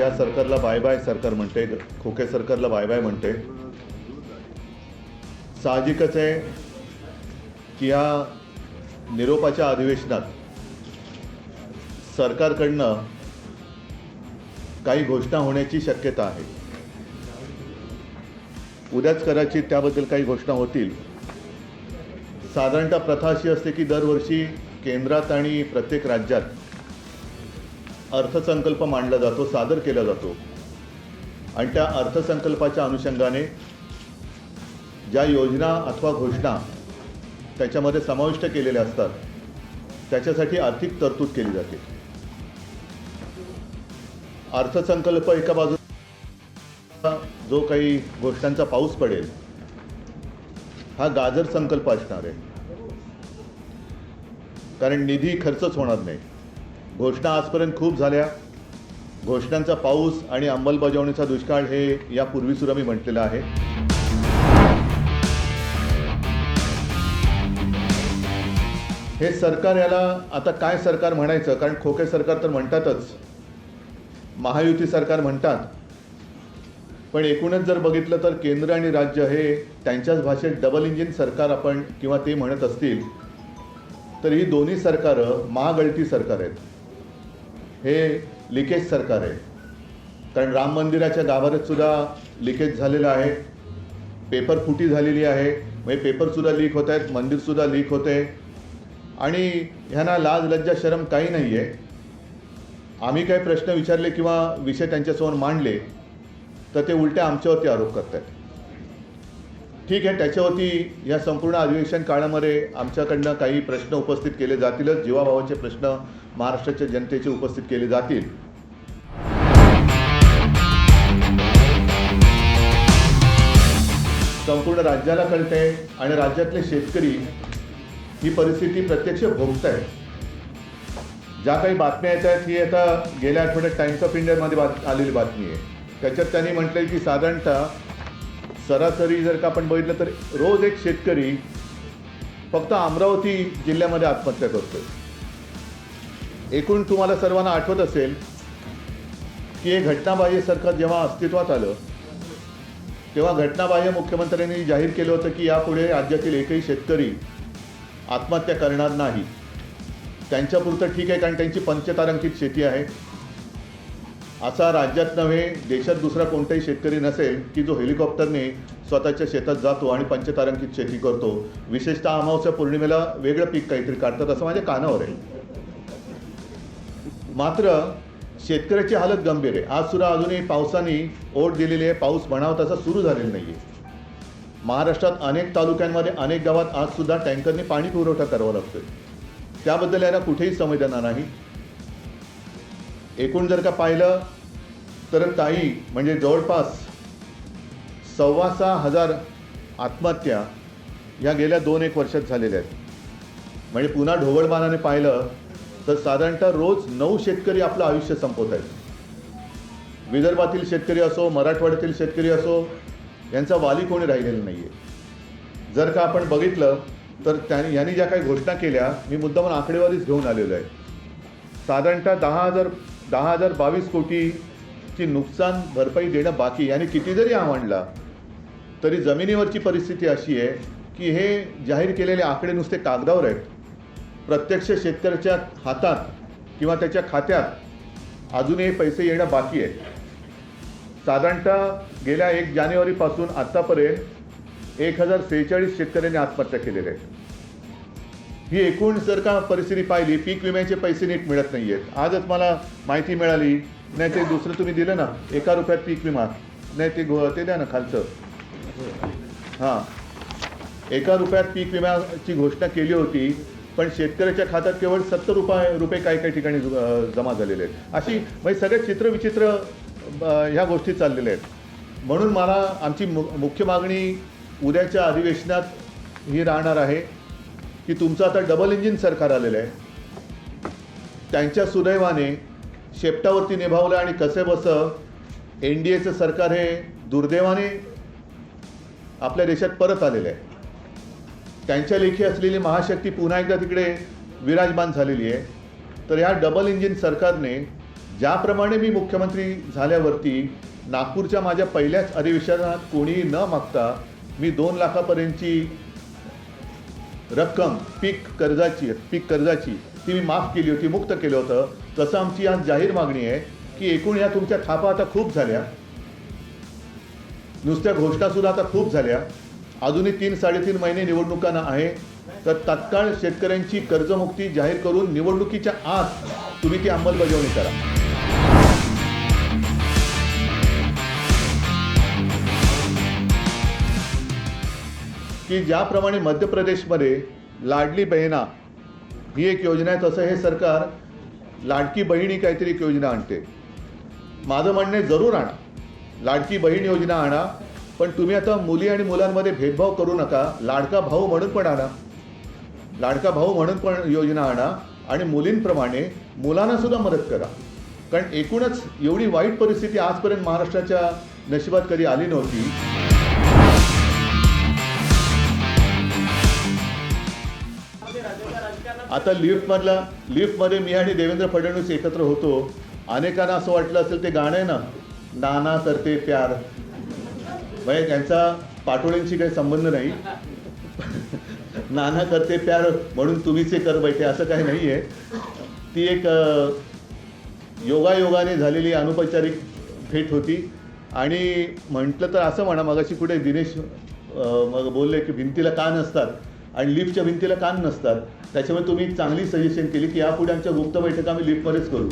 या सरकारला bye bye सरकार म्हणते, खोके सरकारला बाय बाय म्हणते। साहजिकच आहे की या निरोपाच्या अधिवेशनात सरकारकडनं काही घोषणा होण्याची शक्यता आहे। उद्याच कदाचित त्याबद्दल काही घोषणा होतील। साधारणतः प्रथा अशी असते की दरवर्षी केंद्रात आणि प्रत्येक राज्यात अर्थसंकल्प मांडला जातो, सादर केला जातो आणि त्या अर्थसंकल्पाच्या अनुषंगाने ज्या योजना अथवा घोषणा त्याच्यामध्ये समाविष्ट केलेल्या असतात त्याच्यासाठी आर्थिक तरतूद केली जाते। अर्थसंकल्प एका बाजूला जो काही घोषणांचा पाऊस पडेल हा गाजर संकल्प असणार आहे, कारण निधी खर्चच होणार नाही। घोषणा आजपर्यंत खूप झाल्या, घोषणांचा पाऊस आणि अंमलबजावणीचा दुष्काळ हे यापूर्वी सुद्धा मी म्हटलेलं आहे। हे सरकार, याला आता काय सरकार म्हणायचं, कारण खोके सरकार तर म्हणतातच, महायुती सरकार म्हणतात, पण एकूणच जर बघितलं तर केंद्र आणि राज्य हे त्यांच्याच भाषेत डबल इंजिन सरकार आपण किंवा ते म्हणत असतील तर ही दोन्ही सरकारं महागळती सरकार आहेत। हे लिकेज सरकार आहे, कारण राम मंदिराच्या गाभाऱ्यात सुद्धा लिकेज झालेलं आहे, पेपर फुटी झालेली आहे, म्हणजे पेपरसुद्धा लीक होत आहेत, मंदिरसुद्धा लीक होते आणि ह्यांना लाज लज्जा शरम काही नाही आहे। आम्ही काही प्रश्न विचारले किंवा विषय त्यांच्यासमोर मांडले तर ते उलट्या आमच्यावरती आरोप करतात। ठीक आहे, त्याच्यावरती या संपूर्ण अधिवेशन काळामध्ये आमच्याकडनं काही प्रश्न उपस्थित केले जातीलच, जीवाभावाचे प्रश्न महाराष्ट्राच्या जनतेचे उपस्थित केले जातील। संपूर्ण राज्याला कळते आणि राज्यातले शेतकरी ही परिस्थिती प्रत्यक्ष भोगत आहेत। ज्या काही बातम्या येत आहेत ही आता गेल्या आठवड्यात टाइम्स ऑफ इंडियामध्ये आलेली बातमी आहे। त्याच्यात त्यांनी म्हटलं की साधारणतः सरासरी जर का आपण बघितलं तर रोज एक शेतकरी फक्त अमरावती जिल्ह्यामध्ये आत्महत्या करतोय। एकूण तुम्हाला सर्वांना आठवत असेल की हे घटनाबाह्य सरकार जेव्हा अस्तित्वात आलं तेव्हा घटनाबाह्य मुख्यमंत्र्यांनी जाहीर केलं होतं की यापुढे राज्यातील एकही शेतकरी आत्महत्या करणार नाही। त्यांच्यापुरतं ठीक आहे, कारण त्यांची पंचतारांकित शेती आहे। असा राज्यात नव्हे देशात दुसरा कोणताही शेतकरी नसेल की जो हेलिकॉप्टरने स्वतःच्या शेतात जातो आणि पंचतारांकित शेती करतो। विशेषतः अमावस्या पौर्णिमेला वेगळं पीक काहीतरी काढतात असं माझ्या कानावर आहे। मात्र शेतकऱ्याची हालत गंभीर आहे। आज सुद्धा अजूनही पावसाने ओढ दिलेली आहे, पाऊस म्हणावा तसा सुरू झालेला नाही आहे। महाराष्ट्रात अनेक तालुक्यांमध्ये अनेक गावात आज सुद्धा टँकरने पाणी पुरवठा करावा लागतोय, त्याबद्दल याला कुठेही संवेदना नाही। एकूण जर का पाहिलं तर ताई म्हणजे जवळपास 6,500 आत्महत्या या गेल्या 2-1 वर्षात झालेल्या आहेत। म्हणजे पुन्हा ढोबळमानाने पाहिलं तर साधारणतः रोज 9 शेतकरी आपलं आयुष्य संपवत आहेत। विदर्भातील शेतकरी असो, मराठवाड्यातील शेतकरी असो, यांचा वाली कोणी राहिलेला नाही आहे। जर का आपण बघितलं तर यांनी ज्या काही घोषणा केल्या, मी मुद्दामून आकडेवारीच घेऊन आलेलो आहे। साधारणतः 10,022 कोटीची नुकसान भरपाई देणं बाकी, यानी किती जरी आवडला तरी जमिनीवरची परिस्थिती अशी आहे की हे जाहीर केलेले आकडे नुसते कागदावर आहेत। प्रत्यक्ष शेतकऱ्याच्या हातात किंवा त्याच्या खात्यात अजूनही पैसे येणं बाकी आहे। साधारणतः गेल्या 1 जानेवारीपासून आत्तापर्यंत 1046 शेतकऱ्यांनी आत्महत्या केलेल्या आहेत। ही एकूण जर का परिस्थिती पाहिली, पीक विम्याचे पैसे नीट मिळत नाही आहेत। आजच मला माहिती मिळाली, नाही ते दुसरं तुम्ही दिलं ना, 1 रुपयात पीक विमा, नाही ते द्या ना खालचं, हां 1 रुपयात पीक विम्याची घोषणा केली होती, पण शेतकऱ्याच्या खात्यात केवळ 70 रुपये काही ठिकाणी जमा झालेले आहेत। अशी म्हणजे सगळे चित्रविचित्र ह्या गोष्टी चाललेल्या आहेत। म्हणून मला आमची मुख्य मागणी उद्याच्या अधिवेशनात ही राहणार आहे की तुमचं आता डबल इंजिन सरकार आलेलं आहे, त्यांच्या सुदैवाने शेपटावरती निभावलं आणि कसेबसं NDAचं सरकार हे दुर्दैवाने आपल्या देशात परत आलेलं आहे। त्यांच्या लेखी असलेली महाशक्ती पुन्हा एकदा तिकडे विराजमान झालेली आहे। तर ह्या डबल इंजिन सरकारने ज्याप्रमाणे मी मुख्यमंत्री झाल्यावरती नागपूरच्या माझ्या पहिल्याच अधिवेशनात कोणीही न मागता मी 2 लाखापर्यंतची रक्कम पीक कर्जाची ती मी माफ केली होती, मुक्त केलं होतं. तसं आमची आज जाहीर मागणी आहे की एकूण या तुमच्या थापा आता खूप झाल्या, नुसत्या घोषणासुद्धा आता खूप झाल्या. अजूनही 3-3.5 महिने निवडणुकांना आहे, तर तात्काळ शेतकऱ्यांची कर्जमुक्ती जाहीर करून निवडणुकीच्या आत तुम्ही ती अंमलबजावणी करा. की ज्याप्रमाणे मध्य प्रदेशमध्ये लाडली बहिणा ही एक योजना आहे, तसं हे सरकार लाडकी बहीण ही काहीतरी एक योजना आणते. माझं म्हणणं आहे जरूर आणा, लाडकी बहीण योजना आणा, पण तुम्ही आता मुली आणि मुलांमध्ये भेदभाव करू नका. लाडका भाऊ म्हणून पण आणा, लाडका भाऊ म्हणून पण योजना आणा आणि मुलींप्रमाणे मुलांना सुद्धा मदत करा. कारण एकूणच एवढी वाईट परिस्थिती आजपर्यंत महाराष्ट्राच्या नशिबात कधी आली नव्हती. आता लिफ्टमध्ये मी आणि देवेंद्र फडणवीस एकत्र होतो. अनेकांना असं वाटलं असेल ते गाणं आहे ना, नाना करते प्यार, म्हणजे त्यांचा पाटोळ्यांशी काही संबंध नाही. नाना करते प्यार म्हणून तुम्हीच कर बैठे असं काही नाही आहे. ती एक योगायोगाने झालेली अनौपचारिक भेट होती. आणि म्हटलं तर असं म्हणा, मगाशी कुठे दिनेश मग बोलले की भिंतीला कान असतात आणि लिफ्टच्या भिंतीला कान नसतात. त्याच्यामुळे तुम्ही चांगली सजेशन केली की यापुढे आमच्या गुप्त बैठका आम्ही लिफ्टमध्येच करू.